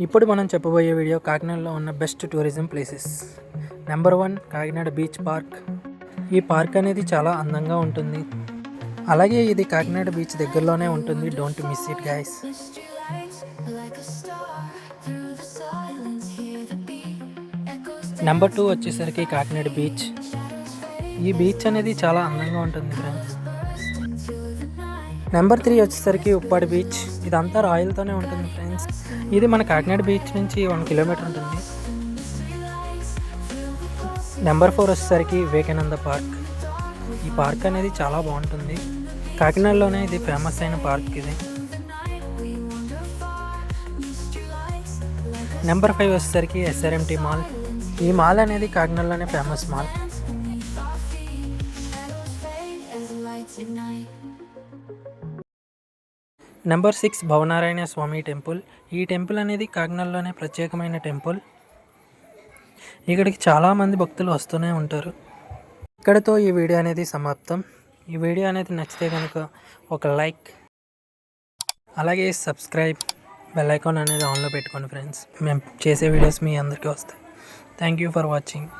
ఇప్పుడు మనం చెప్పబోయే వీడియో కాకినాడలో ఉన్న best tourism places. Number 1 Kakinada beach park. ఈ పార్క్ అనేది చాలా అందంగా ఉంటుంది. అలాగే ఇది కాకినాడ బీచ్ దగ్గరలోనే ఉంటుంది. Don't miss it guys. Number 2 వచ్చేసరికి కాకినాడ బీచ్. ఈ బీచ్ అనేది చాలా అందంగా ఉంటుంది ఫ్రెండ్స్. నెంబర్ 3 వచ్చేసరికి ఉప్పాడి బీచ్. ఇదంతా రాయలతోనే ఉంటుంది ఫ్రెండ్స్. ఇది మన కాకినాడ బీచ్ నుంచి 1 కిలోమీటర్ ఉంటుంది. నెంబర్ 4 వచ్చేసరికి వివేకానంద పార్క్. ఈ పార్క్ అనేది చాలా బాగుంటుంది. కాకినాడలోనే ఇది ఫేమస్ అయిన పార్క్ ఇది. నెంబర్ 5 వచ్చేసరికి SRMT మాల్. ఈ మాల్ అనేది కాకినాడలోనే ఫేమస్ మాల్. నెంబర్ 6 భవనారాయణ స్వామి టెంపుల్. ఈ టెంపుల్ అనేది కాకినాడలోనే ప్రత్యేకమైన టెంపుల్. ఇక్కడికి చాలామంది భక్తులు వస్తూనే ఉంటారు. ఇక్కడతో ఈ వీడియో అనేది సమాప్తం. ఈ వీడియో అనేది నచ్చితే కనుక ఒక లైక్, అలాగే సబ్స్క్రైబ్, బెల్ ఐకాన్ అనేది ఆన్లో పెట్టుకోండి ఫ్రెండ్స్. మేము చేసే వీడియోస్ మీ అందరికీ వస్తాయి. Thank you for watching.